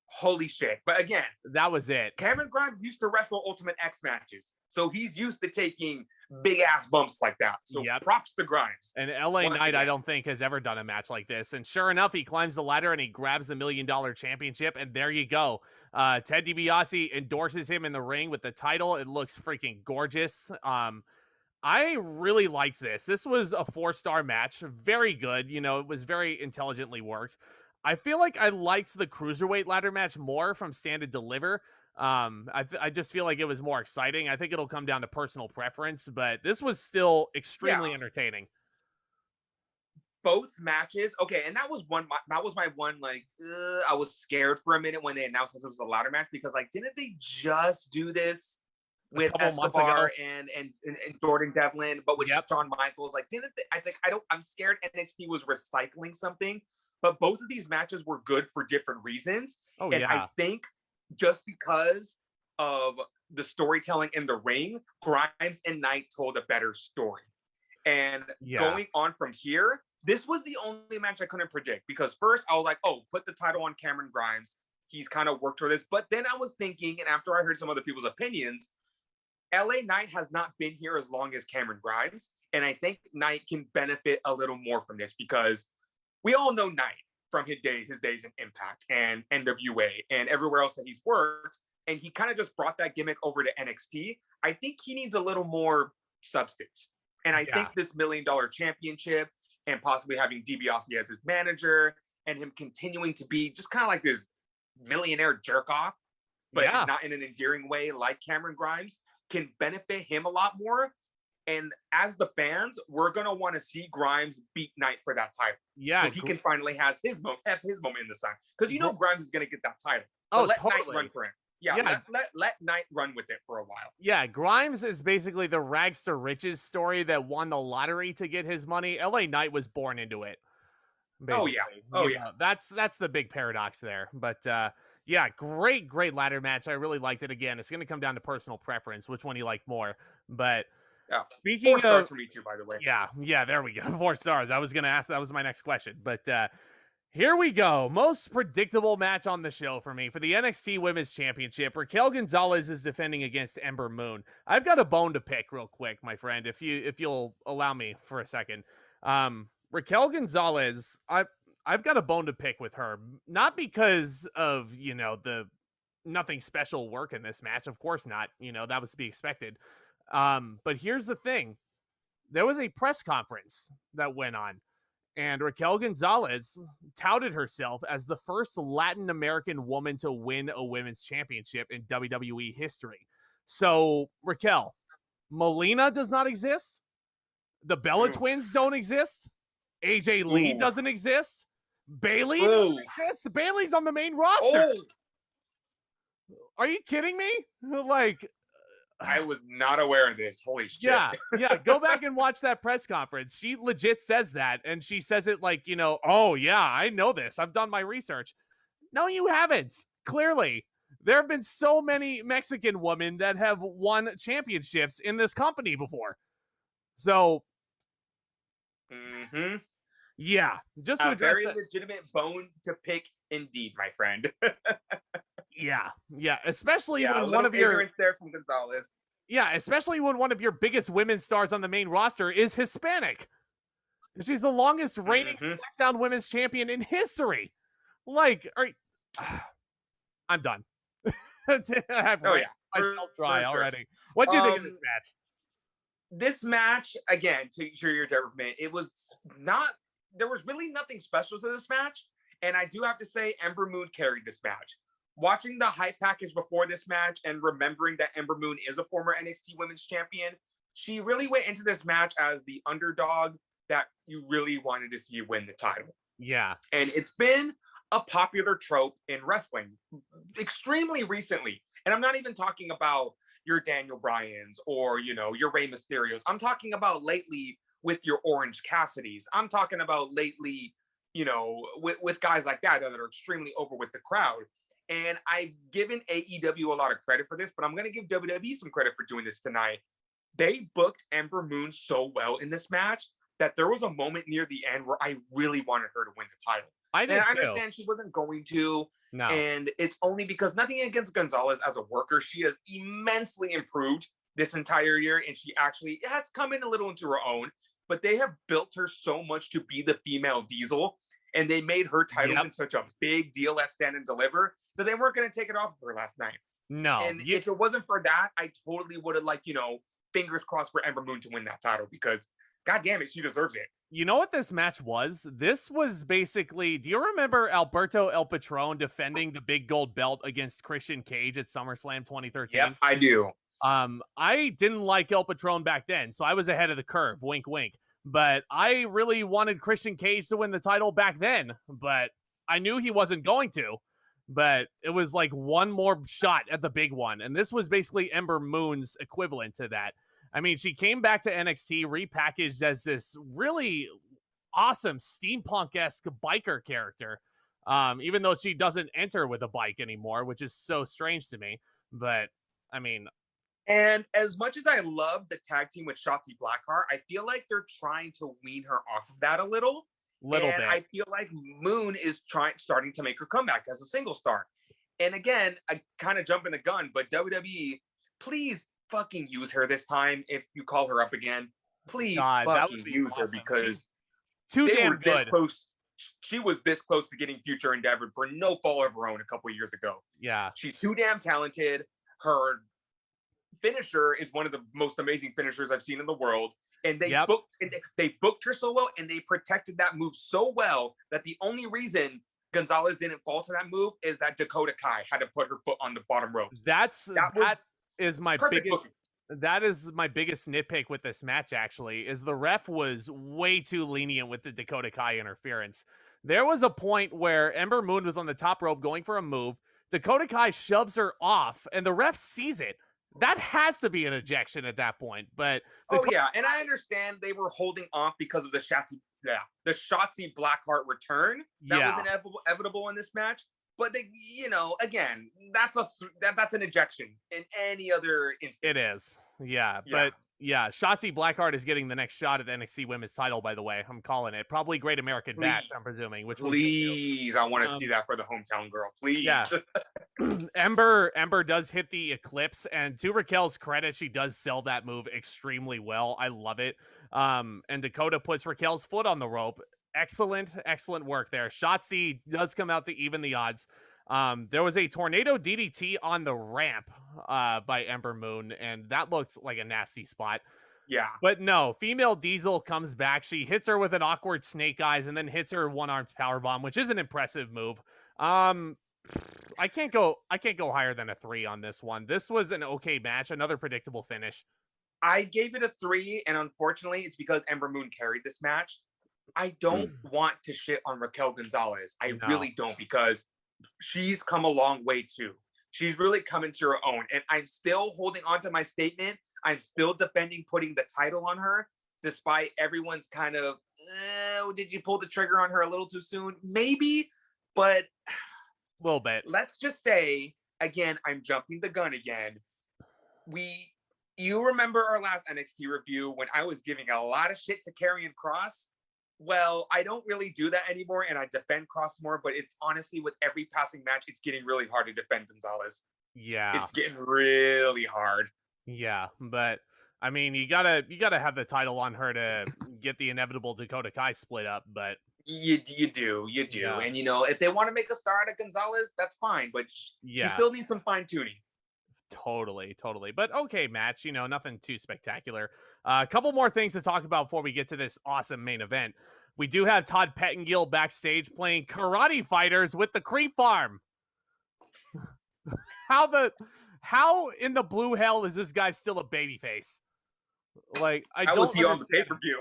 Holy shit. But again, that was it. Cameron Grimes used to wrestle Ultimate X matches. So he's used to taking big ass bumps like that. So props to Grimes. And LA Knight, I don't think, has ever done a match like this. And sure enough, he climbs the ladder and he grabs the $1 million championship. And there you go. Ted DiBiase endorses him in the ring with the title. It looks freaking gorgeous. I really liked this. This was a 4-star match. Very good. It was very intelligently worked. I feel like I liked the Cruiserweight ladder match more from Stand and Deliver. I just feel like it was more exciting. I think it'll come down to personal preference, but this was still extremely entertaining. Both matches, okay, and that was my one, I was scared for a minute when they announced this was a ladder match because, didn't they just do this with Escobar and Jordan Devlin, but with Shawn Michaels? Didn't they? I'm scared NXT was recycling something. But both of these matches were good for different reasons. I think just because of the storytelling in the ring, Grimes and Knight told a better story. And going on from here, this was the only match I couldn't predict. Because first I was like, put the title on Cameron Grimes. He's kind of worked for this. But then I was thinking, and after I heard some other people's opinions, LA Knight has not been here as long as Cameron Grimes. And I think Knight can benefit a little more from this because we all know Knight from his days in Impact and NWA and everywhere else that he's worked. And he kind of just brought that gimmick over to NXT. I think he needs a little more substance. And I think this $1 million championship and possibly having DiBiase as his manager and him continuing to be just kind of like this millionaire jerk off, but not in an endearing way like Cameron Grimes, can benefit him a lot more. And as the fans, we're going to want to see Grimes beat Knight for that title. Yeah. So he can finally have his moment in the sun. Because Grimes is going to get that title. Let Knight run for him. Let Knight run with it for a while. Yeah, Grimes is basically the rags to riches story that won the lottery to get his money. LA Knight was born into it. Basically. Oh, yeah. That's the big paradox there. But Yeah, great ladder match. I really liked it. Again, it's going to come down to personal preference, which one you like more. But Yeah, speaking 4 stars of, for me too, by the way. yeah, there we go. 4 stars. I was going to ask, that was my next question. But here we go. Most predictable match on the show for me for the NXT Women's Championship. Raquel Gonzalez is defending against Ember Moon. I've got a bone to pick real quick, my friend, if you'll allow me for a second. Raquel Gonzalez, I've got a bone to pick with her, not because of, the nothing special work in this match. Of course not. That was to be expected. But here's the thing. There was a press conference that went on, and Raquel Gonzalez touted herself as the first Latin American woman to win a women's championship in WWE history. So, Raquel, Melina does not exist. The Bella Twins don't exist. AJ Lee doesn't exist. Bailey doesn't exist. Bailey's on the main roster. Are you kidding me? Like, I was not aware of this. Holy shit. Yeah. Go back and watch that press conference. She legit says that, and she says it like, oh, yeah, I know this. I've done my research. No, you haven't. Clearly. There have been so many Mexican women that have won championships in this company before. So, yeah, just to address a very legitimate bone to pick indeed, my friend. Yeah, especially when one of your there from Gonzalez. Yeah, especially when one of your biggest women's stars on the main roster is Hispanic. She's the longest reigning SmackDown Women's Champion in history. Like, I'm done. I've myself dry already. What do you think of this match? This match, again, to share your judgment, there was really nothing special to this match. And I do have to say, Ember Moon carried this match. Watching the hype package before this match and remembering that Ember Moon is a former NXT Women's Champion, she really went into this match as the underdog that you really wanted to see win the title. Yeah. And it's been a popular trope in wrestling extremely recently. And I'm not even talking about your Daniel Bryans or, your Rey Mysterios. I'm talking about lately with your Orange Cassidys. I'm talking about lately, with guys like that are extremely over with the crowd. And I've given AEW a lot of credit for this, but I'm going to give WWE some credit for doing this tonight. They booked Ember Moon so well in this match that there was a moment near the end where I really wanted her to win the title. I understand she wasn't going to. No. And it's only because nothing against Gonzalez as a worker. She has immensely improved this entire year, and she actually has come in a little into her own. But they have built her so much to be the female Diesel, and they made her title in such a big deal at Stand and Deliver that they weren't going to take it off of her last night. No. And if it wasn't for that, I totally would have fingers crossed for Ember Moon to win that title because, God damn it, she deserves it. You know what this match was? This was basically, do you remember Alberto El Patron defending the big gold belt against Christian Cage at SummerSlam 2013? Yep, I do. I didn't like El Patron back then, so I was ahead of the curve, wink, wink. But I really wanted Christian Cage to win the title back then, but I knew he wasn't going to. But it was like one more shot at the big one, and this was basically Ember Moon's equivalent to that. I mean, she came back to NXT repackaged as this really awesome steampunk-esque biker character, even though she doesn't enter with a bike anymore, which is so strange to me. But, I mean... And as much as I love the tag team with Shotzi Blackheart, I feel like they're trying to wean her off of that a little bit. I feel like Moon is starting to make her comeback as a single star. And again, I kind of jumping the gun, but WWE, please fucking use her this time. If you call her up again, please fucking use her because too damn good. This close. She was this close to getting future endeavored for no fault of her own a couple of years ago. Yeah, she's too damn talented. Her finisher is one of the most amazing finishers I've seen in the world. And they booked her so well, and they protected that move so well that the only reason Gonzalez didn't fall to that move is that Dakota Kai had to put her foot on the bottom rope. That is my biggest nitpick with this match, actually, is the ref was way too lenient with the Dakota Kai interference. There was a point where Ember Moon was on the top rope going for a move. Dakota Kai shoves her off, and the ref sees it. That has to be an ejection at that point. But and I understand they were holding off because of the Shotzi Blackheart return that was inevitable in this match. But they, again, that's an ejection in any other instance. It is, yeah. But yeah, Shotzi Blackheart is getting the next shot at the NXT Women's Title. By the way, I'm calling it probably Great American Bash. I'm presuming. Which please, I want to see that for the hometown girl. Please. Yeah. Ember does hit the Eclipse, and to Raquel's credit, she does sell that move extremely well. I love it. And Dakota puts Raquel's foot on the rope. Excellent work there. Shotzi does come out to even the odds. There was a tornado DDT on the ramp by Ember Moon, and that looked like a nasty spot. Yeah. But no, female Diesel comes back. She hits her with an awkward snake eyes and then hits her one-armed powerbomb, which is an impressive move. I can't go higher than a 3 on this one. This was an okay match, another predictable finish. I gave it a 3, and unfortunately, it's because Ember Moon carried this match. I don't want to shit on Raquel Gonzalez. I really don't, because she's come a long way too. She's really come into her own, and I'm still holding on to my statement. I'm still defending putting the title on her, despite everyone's kind of, did you pull the trigger on her a little too soon? Maybe, but a little bit. Let's just say, again, I'm jumping the gun again. You remember our last NXT review when I was giving a lot of shit to Karrion Kross? Well, I don't really do that anymore, and I defend Kross more, but it's honestly, with every passing match, it's getting really hard to defend Gonzalez. Yeah. It's getting really hard. Yeah, but I mean, you gotta have the title on her to get the inevitable Dakota Kai split up, but you do. Yeah. And if they want to make a star out of Gonzalez, that's fine, but she still needs some fine-tuning. Totally. But okay, match, nothing too spectacular. A couple more things to talk about before we get to this awesome main event. We do have Todd Pettengill backstage playing Karate Fighters with the Creep Farm. How in the blue hell is this guy still a babyface? Like, I will see you on the pay-per-view.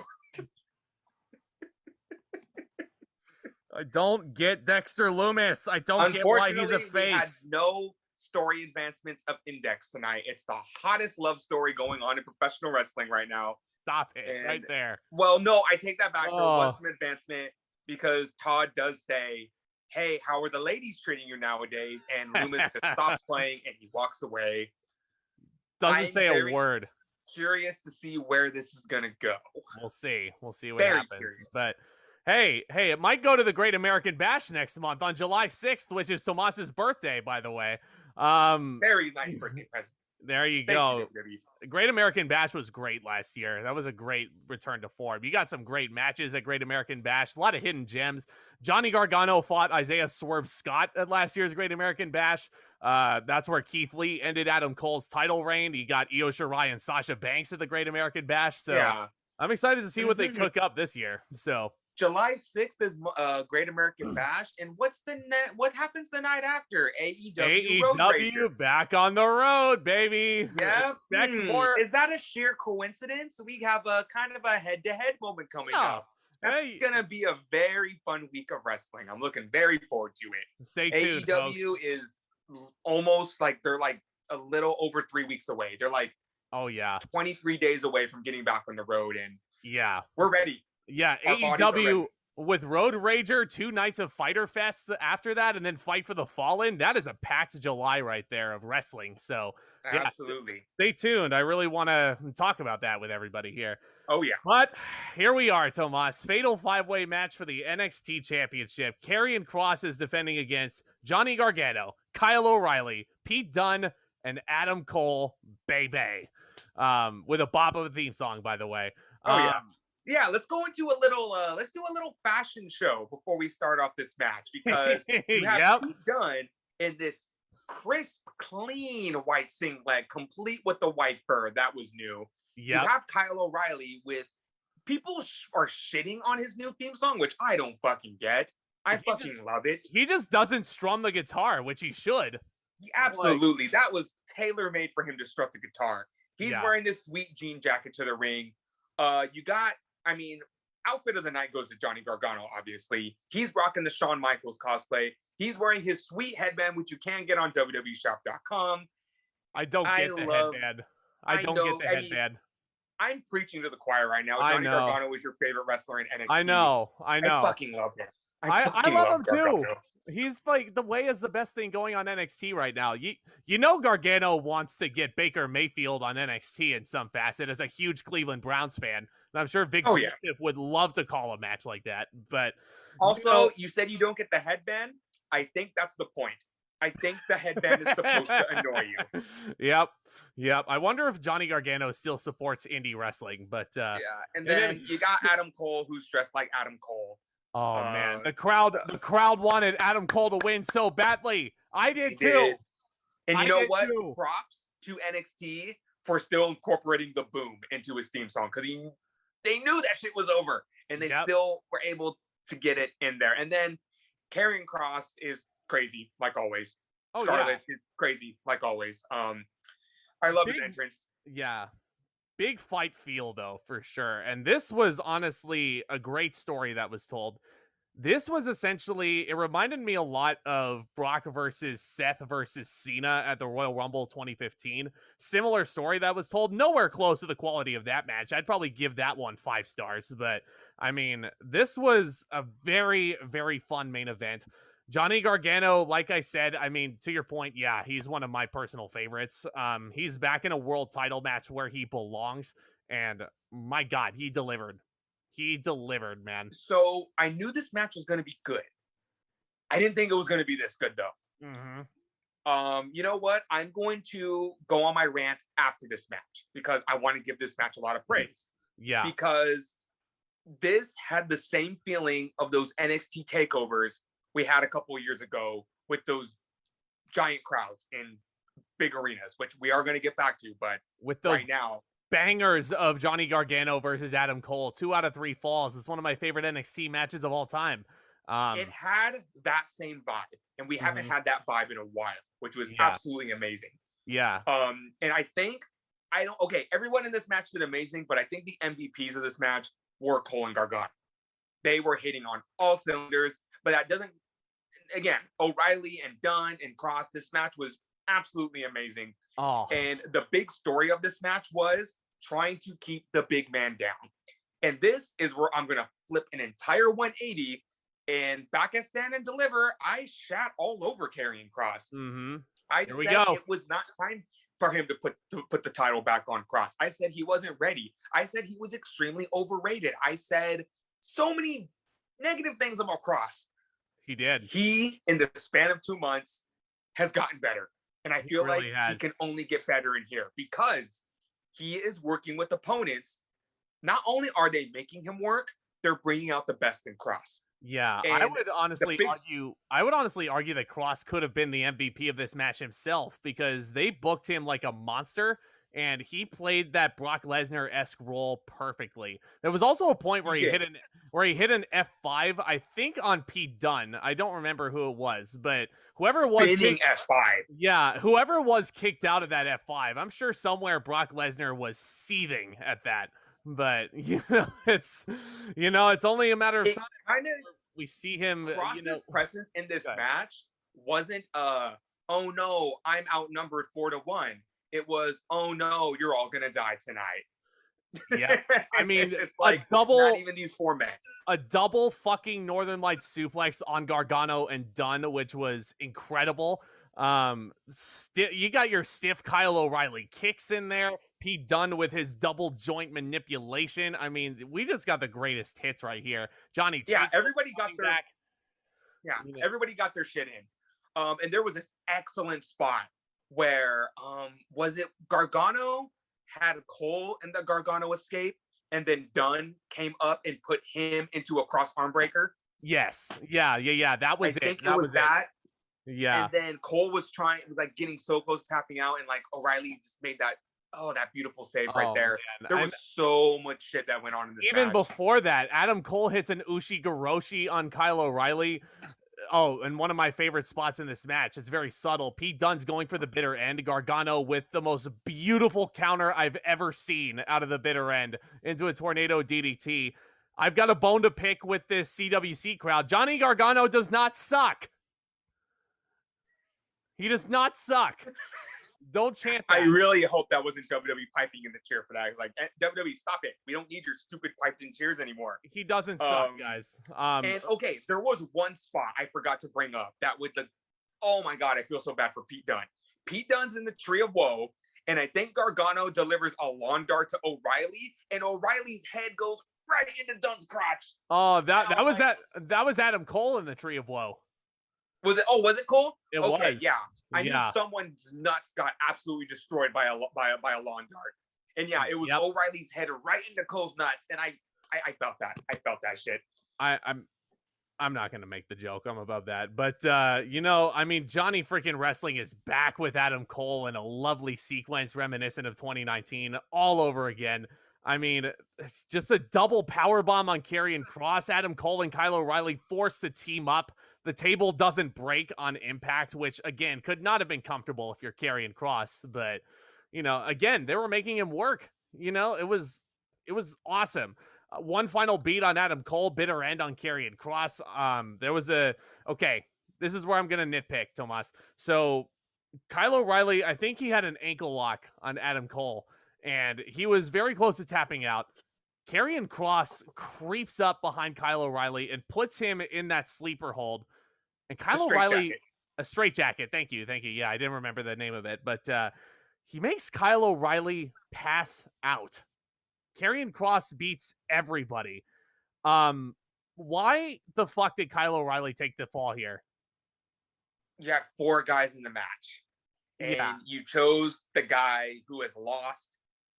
I don't get Dexter Lumis. I don't get why he's a face. We had no story advancements of Index tonight. It's the hottest love story going on in professional wrestling right now. Stop it right there. Well, no, I take that back. There was some advancement, because Todd does say, hey, how are the ladies treating you nowadays? And Lumis just stops playing and he walks away. Doesn't say a word. Curious to see where this is going to go. We'll see what happens. Curious. But hey, it might go to the Great American Bash next month on July 6th, which is Tomas's birthday, by the way. Very nice birthday present. There you go. The Great American Bash was great last year. That was a great return to form. You got some great matches at Great American Bash. A lot of hidden gems. Johnny Gargano fought Isaiah Swerve Scott at last year's Great American Bash. That's where Keith Lee ended Adam Cole's title reign. You got Io Shirai and Sasha Banks at the Great American Bash. So I'm excited to see what they cook up this year. So July 6th is Great American Bash, and what happens the night after? AEW back on the road, baby. Yeah. Is that a sheer coincidence? We have a kind of a head-to-head moment coming up. That's gonna be a very fun week of wrestling. I'm looking very forward to it. Stay tuned, AEW folks. is almost like they're like a little over 3 weeks away. They're like 23 days away from getting back on the road, and we're ready. Yeah, AEW with Road Rager, 2 nights of Fyter Fest after that, and then Fight for the Fallen. That is a packed July right there of wrestling. So absolutely, stay tuned. I really want to talk about that with everybody here. Oh yeah. But here we are, Tomas. Fatal 5-way match for the NXT Championship. Karrion Kross is defending against Johnny Gargano, Kyle O'Reilly, Pete Dunne, and Adam Cole, baby. With a bop of a theme song, by the way. Yeah, let's go into let's do a little fashion show before we start off this match, because you have Pete Dunne in this crisp, clean white singlet, complete with the white fur. That was new. You have Kyle O'Reilly with people are shitting on his new theme song, which I don't fucking get. I fucking love it. He just doesn't strum the guitar, which he should. Absolutely. That was tailor-made for him to strut the guitar. He's wearing this sweet jean jacket to the ring. Outfit of the night goes to Johnny Gargano, obviously. He's rocking the Shawn Michaels cosplay. He's wearing his sweet headband, which you can get on WWEshop.com. I don't get the headband. I don't get the headband. I'm preaching to the choir right now. Johnny Gargano is your favorite wrestler in NXT. I know. I fucking love him. I love him too. He's like, the way is the best thing going on NXT right now. You know Gargano wants to get Baker Mayfield on NXT in some facet as a huge Cleveland Browns fan. And I'm sure Vic Oh, yeah. Joseph would love to call a match like that. But Also, you said you don't get the headband. I think that's the point. I think the headband is supposed to annoy you. Yep. I wonder if Johnny Gargano still supports indie wrestling, but yeah. And then you got Adam Cole, who's dressed like Adam Cole. Oh man, the crowd wanted Adam Cole to win so badly. I did too. And you know what? Props to NXT for still incorporating the boom into his theme song, because they knew that shit was over, and they still were able to get it in there. And then Karrion Kross is crazy like always. Scarlett is crazy like always. I love his entrance. Yeah. Big fight feel, though, for sure. And this was honestly a great story that was told. This was essentially, it reminded me a lot of Brock versus Seth versus Cena at the Royal Rumble 2015. Similar story that was told, nowhere close to the quality of that match. I'd probably give that one 5 stars. But, I mean, this was a very, very fun main event. Johnny Gargano, like I said, I mean, to your point, yeah, he's one of my personal favorites. He's back in a world title match where he belongs, and my God, he delivered. He delivered, man. So I knew this match was going to be good. I didn't think it was going to be this good, though. Mm-hmm. You know what? I'm going to go on my rant after this match, because I want to give this match a lot of praise. Yeah. Because this had the same feeling of those NXT takeovers we had a couple of years ago with those giant crowds in big arenas, which we are going to get back to, but with those right now, bangers of Johnny Gargano versus Adam Cole, 2 out of 3 falls. It's one of my favorite NXT matches of all time. It had that same vibe, and we haven't had that vibe in a while, which was absolutely amazing. Yeah. And I think everyone in this match did amazing, but I think the MVPs of this match were Cole and Gargano. They were hitting on all cylinders, but that doesn't. Again, O'Reilly and Dunne and Kross, this match was absolutely amazing. Oh. And the big story of this match was trying to keep the big man down. And this is where I'm going to flip an entire 180. And back at Stand and Deliver, I shat all over Karrion Kross. Mm-hmm. I said it was not time for him to put the title back on Kross. I said he wasn't ready. I said he was extremely overrated. I said so many negative things about Kross. He did. He, in the span of 2 months, has gotten better. And I feel really like he can only get better in here, because he is working with opponents. Not only are they making him work, they're bringing out the best in Kross. Yeah, and I would honestly argue that Kross could have been the MVP of this match himself, because they booked him like a monster, and he played that Brock Lesnar-esque role perfectly. There was also a point where he hit an F5, I think on Pete Dunne. I don't remember who it was, but whoever was F5. Yeah, whoever was kicked out of that F5, I'm sure somewhere Brock Lesnar was seething at that. But it's only a matter of time. We see him. Kross's presence in this match wasn't oh no, I'm outnumbered 4-1. It was, oh no, you're all gonna die tonight. Yeah, I mean, it's like not even these 4 men. A double fucking Northern Lights suplex on Gargano and Dunne, which was incredible. You got your stiff Kyle O'Reilly kicks in there. Pete Dunne with his double joint manipulation. I mean, we just got the greatest hits right here. Johnny, everybody got their back. Yeah, everybody got their shit in. And there was this excellent spot where was it Gargano had Cole in the Gargano escape, and then Dunne came up and put him into a cross arm breaker? Yes. Yeah. That was it. That was that. Yeah. And then Cole was getting so close to tapping out, and like O'Reilly just made that beautiful save right there. Man. There was so much shit that went on in this Even match. Before that, Adam Cole hits an Ushi-Goroshi on Kyle O'Reilly. Oh, and one of my favorite spots in this match, it's very subtle. Pete Dunne's going for the bitter end. Gargano with the most beautiful counter I've ever seen out of the bitter end into a tornado DDT. I've got a bone to pick with this CWC crowd. Johnny Gargano does not suck. He does not suck. Don't chant I that. really hope that wasn't WWE piping in the chair for that. It's like, WWE, stop it. We don't need your stupid piped in cheers anymore. He doesn't suck, guys. And okay, there was one spot I forgot to bring up that with the, oh my God, I feel so bad for Pete Dunne. Pete Dunne's in the Tree of Woe, and I think Gargano delivers a lawn dart to O'Reilly, and O'Reilly's head goes right into Dunne's crotch. Oh, that was Adam Cole in the Tree of Woe. Was it? Oh, was it Cole? It okay, was. Yeah. I knew someone's nuts got absolutely destroyed by a lawn dart, and yeah, it was O'Reilly's head right into Cole's nuts, and I felt that. I felt that shit. I'm not gonna make the joke. I'm above that, but I mean, Johnny freaking Wrestling is back with Adam Cole in a lovely sequence reminiscent of 2019 all over again. I mean, it's just a double powerbomb on Karrion Kross. Adam Cole and Kyle O'Reilly forced to team up. The table doesn't break on impact, which, again, could not have been comfortable if you're Karrion Kross. But, again, they were making him work. It was awesome. One final beat on Adam Cole, bitter end on Karrion Kross. There was this is where I'm going to nitpick, Tomas. So, Kyle O'Reilly, I think he had an ankle lock on Adam Cole, and he was very close to tapping out. Karrion Kross creeps up behind Kyle O'Reilly and puts him in that sleeper hold. And Kyle O'Reilly, a straight jacket. Thank you. Yeah, I didn't remember the name of it, but he makes Kyle O'Reilly pass out. Karrion Kross beats everybody. Why the fuck did Kyle O'Reilly take the fall here? You had 4 guys in the match, and you chose the guy who has lost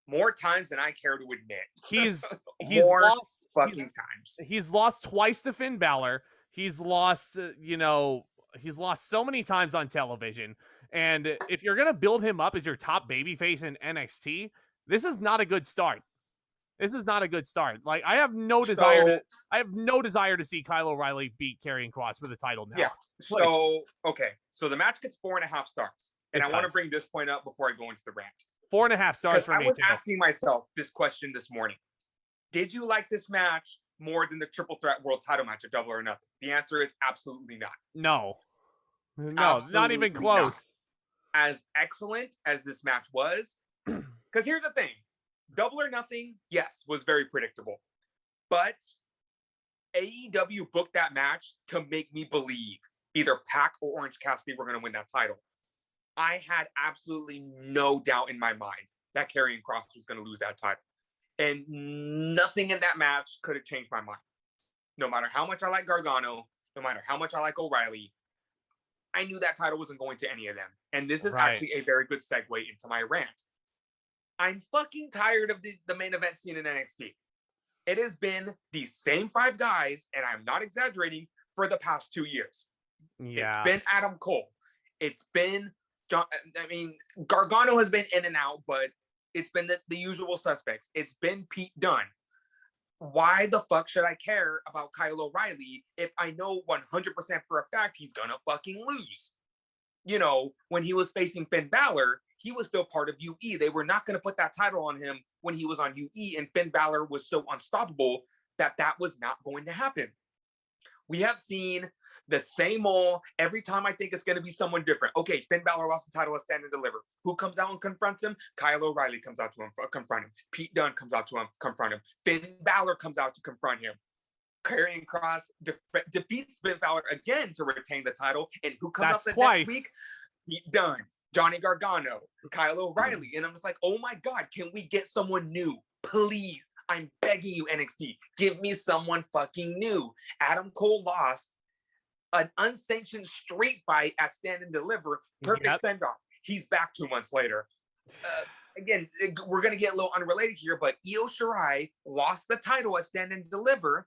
more times than I care to admit. He's lost times. He's lost twice to Finn Balor. He's lost, he's lost so many times on television. And if you're going to build him up as your top babyface in NXT, this is not a good start. Like, I have no desire to see Kyle O'Reilly beat Karrion Kross for the title now. Yeah. So the match gets 4.5 stars. And I want to bring this point up before I go into the rant. 4.5 stars for me, I was asking myself this question this morning. Did you like this match more than the triple threat world title match at Double or Nothing? The answer is absolutely not. No, not even close. Not. As excellent as this match was, because here's the thing. Double or Nothing, yes, was very predictable. But AEW booked that match to make me believe either Pac or Orange Cassidy were going to win that title. I had absolutely no doubt in my mind that Karrion Kross was going to lose that title. And nothing in that match could have changed my mind. No matter how much I like Gargano, no matter how much I like O'Reilly, I knew that title wasn't going to any of them. And this is actually a very good segue into my rant. I'm fucking tired of the main event scene in NXT. It has been the same 5 guys, and I'm not exaggerating, for the past 2 years. Yeah. It's been Adam Cole. It's been Gargano has been in and out, but it's been the usual suspects. It's been Pete Dunne. Why the fuck should I care about Kyle O'Reilly if I know 100% for a fact he's gonna fucking lose? When he was facing Finn Balor, he was still part of UE. They were not going to put that title on him when he was on UE, and Finn Balor was so unstoppable that was not going to happen. We have seen the same old every time. I think it's going to be someone different. Okay, Finn Balor lost the title at Stand and Deliver. Who comes out and confronts him? Kyle O'Reilly comes out to him, confront him. Pete Dunne comes out to him, confront him. Finn Balor comes out to confront him. Karrion Kross defeats Finn Balor again to retain the title. And who comes out next week? Pete Dunne, Johnny Gargano, Kyle O'Reilly. And I'm just like, oh my God, can we get someone new? Please, I'm begging you, NXT. Give me someone fucking new. Adam Cole lost an unsanctioned street fight at Stand and Deliver. Perfect send-off. He's back 2 months later. Again, we're going to get a little unrelated here, but Io Shirai lost the title at Stand and Deliver.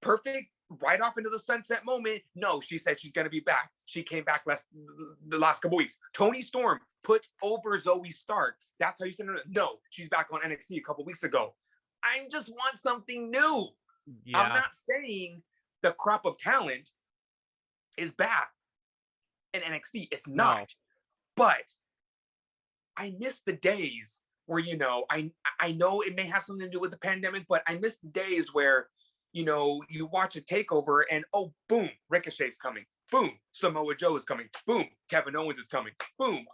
Perfect right off into the sunset moment. No, she said she's going to be back. She came back the last couple weeks. Toni Storm put over Zoe Stark. That's how you said it. No, she's back on NXT a couple weeks ago. I just want something new. Yeah. I'm not saying the crop of talent is bad in NXT. It's not. No. But I miss the days where, I know it may have something to do with the pandemic, but I miss the days where, you watch a takeover and, oh, boom, Ricochet's coming. Boom, Samoa Joe is coming. Boom, Kevin Owens is coming. Boom,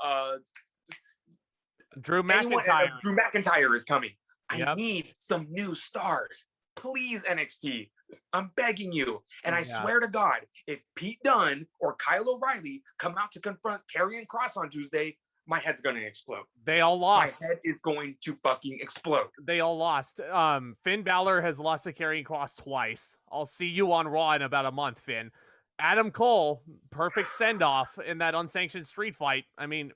Drew McIntyre. Drew McIntyre is coming. I Yep. need some new stars. Please, NXT. I'm begging you. And I swear to God, if Pete Dunne or Kyle O'Reilly come out to confront Karrion Kross on Tuesday, my head's going to explode. They all lost. My head is going to fucking explode. They all lost. Finn Balor has lost to Karrion Kross twice. I'll see you on Raw in about a month, Finn. Adam Cole, perfect send-off in that unsanctioned street fight. I mean,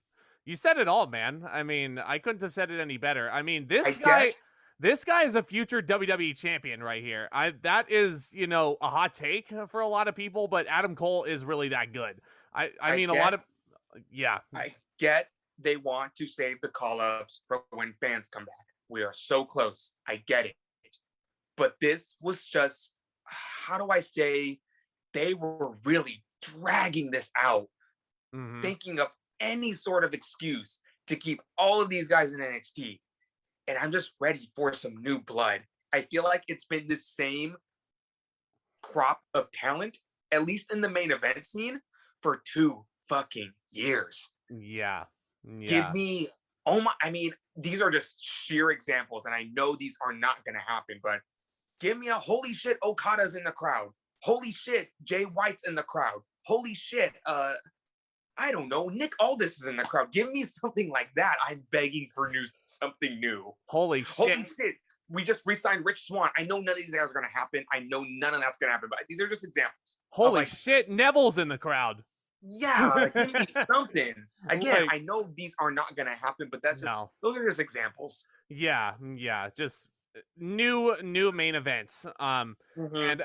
you said it all, man. I mean, I couldn't have said it any better. I mean, this guy is a future WWE champion right here. That is, you know, a hot take for a lot of people, but Adam Cole is really that good. I mean, a lot of, yeah. I get they want to save the call-ups for when fans come back. We are so close. I get it. But this was just, how do I say, they were really dragging this out, thinking of any sort of excuse to keep all of these guys in NXT. And I'm just ready for some new blood. I feel like it's been the same crop of talent, at least in the main event scene, for 2 fucking years. Yeah. Give me, I mean, these are just sheer examples, and I know these are not going to happen, but give me a holy shit, Okada's in the crowd. Holy shit, Jay White's in the crowd. Holy shit, I don't know, Nick Aldis is in the crowd. Give me something like that. I'm begging for something new. Holy shit. We just re-signed Rich Swann. I know none of these guys are going to happen. I know none of that's going to happen, but these are just examples. Holy shit, Neville's in the crowd. Yeah, give me something. Again, I know these are not going to happen, but that's just, those are just examples. Yeah, just new main events. And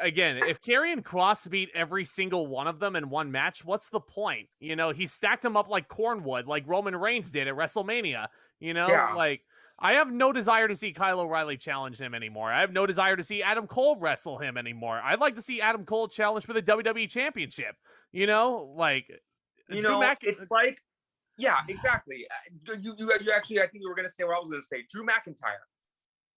again, if Karrion Kross beat every single one of them in one match, what's the point? You know, he stacked them up like Cornwood, like Roman Reigns did at WrestleMania. You know, like, I have no desire to see Kyle O'Reilly challenge him anymore. I have no desire to see Adam Cole wrestle him anymore. I'd like to see Adam Cole challenge for the WWE Championship. You know, like, it's like, yeah, exactly. You actually, I think you were going to say what I was going to say. Drew McIntyre.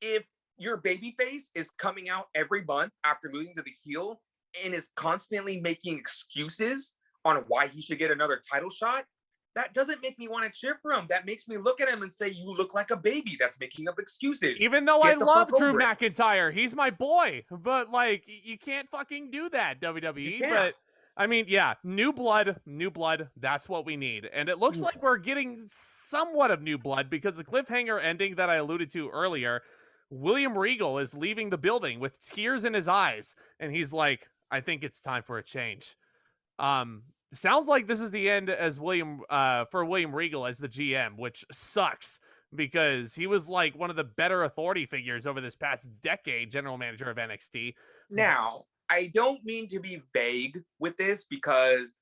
If your babyface is coming out every month after losing to the heel and is constantly making excuses on why he should get another title shot, that doesn't make me want to cheer for him. That makes me look at him and say, you look like a baby that's making up excuses. Even though I love Drew McIntyre, he's my boy. But, like, you can't fucking do that, WWE. But, I mean, yeah, new blood, that's what we need. And it looks like we're getting somewhat of new blood because the cliffhanger ending that I alluded to earlier, William Regal is leaving the building with tears in his eyes. And he's like, I think it's time for a change. Sounds like this is the end as for William Regal as the GM, which sucks because he was like one of the better authority figures over this past decade, general manager of NXT. Now, I don't mean to be vague with this because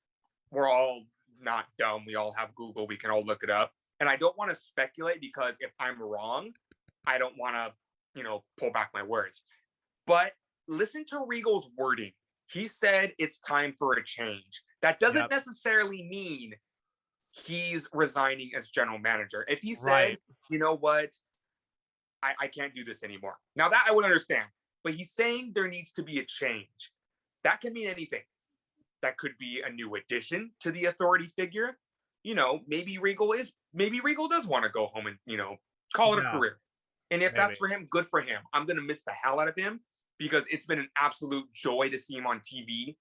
we're all not dumb. We all have Google. We can all look it up. And I don't want to speculate because if I'm wrong, I don't want to, pull back my words. But listen to Regal's wording. He said it's time for a change. That doesn't necessarily mean he's resigning as general manager. If he said, you know what, I can't do this anymore. Now that I would understand. But he's saying there needs to be a change. That can mean anything. That could be a new addition to the authority figure. Maybe Regal does want to go home and, call it a career. And if that's for him, good for him. I'm going to miss the hell out of him because it's been an absolute joy to see him on TV.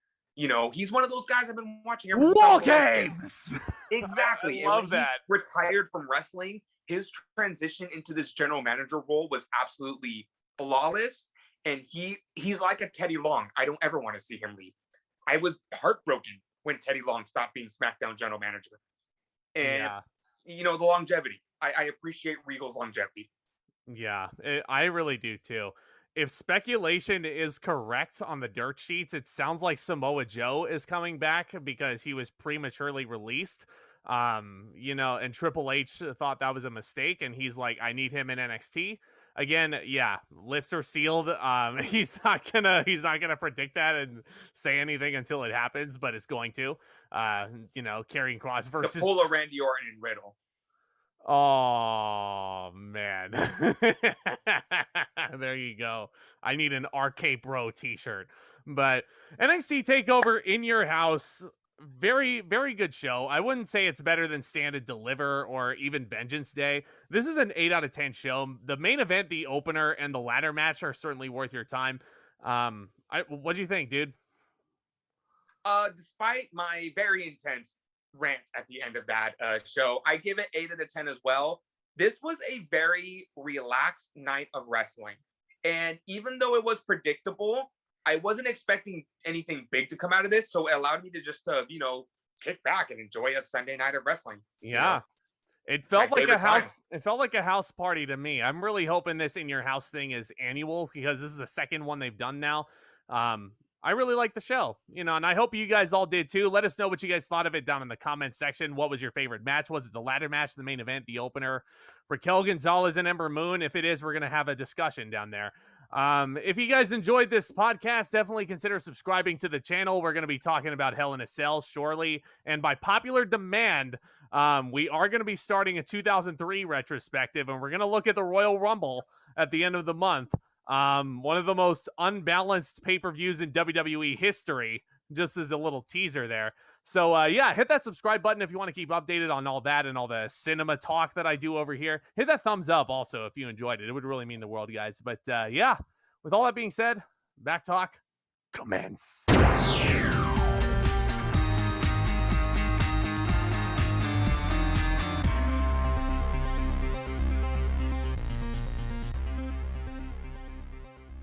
He's one of those guys I've been watching ever since. Wall games! Exactly. I love that. He retired from wrestling. His transition into this general manager role was absolutely flawless. And he's like a Teddy Long. I don't ever want to see him leave. I was heartbroken when Teddy Long stopped being SmackDown general manager. And, the longevity. I appreciate Regal's longevity. Yeah, I really do too. If speculation is correct on the dirt sheets, it sounds like Samoa Joe is coming back because he was prematurely released. And Triple H thought that was a mistake, and he's like, I need him in NXT. Again, lips are sealed. He's not gonna predict that and say anything until it happens, but it's going to. Karrion Kross versus the polar Randy Orton and Riddle. Oh man. There you go. I need an RK Bro t-shirt. But NXT TakeOver in your house. Very, very good show. I wouldn't say it's better than Stand and Deliver or even Vengeance Day. This is an 8 out of 10 show. The main event, the opener, and the ladder match are certainly worth your time. What do you think, dude? Despite my very intense rant at the end of that show, I give it 8 out of 10 as well. This was a very relaxed night of wrestling. And even though it was predictable, I wasn't expecting anything big to come out of this. So it allowed me to just, kick back and enjoy a Sunday night of wrestling. Yeah. It felt like a house. It felt like a house party to me. I'm really hoping this In Your House thing is annual because this is the second one they've done now. I really like the show, and I hope you guys all did too. Let us know what you guys thought of it down in the comment section. What was your favorite match? Was it the ladder match, the main event, the opener, Raquel, Gonzalez, and Ember Moon? If it is, we're going to have a discussion down there. If you guys enjoyed this podcast, definitely consider subscribing to the channel. We're going to be talking about Hell in a Cell shortly. And by popular demand, we are going to be starting a 2003 retrospective, and we're going to look at the Royal Rumble at the end of the month. One of the most unbalanced pay-per-views in WWE history, just as a little teaser there. So, hit that subscribe button if you want to keep updated on all that and all the cinema talk that I do over here. Hit that thumbs up also if you enjoyed it. It would really mean the world, guys. But, with all that being said, back talk commence.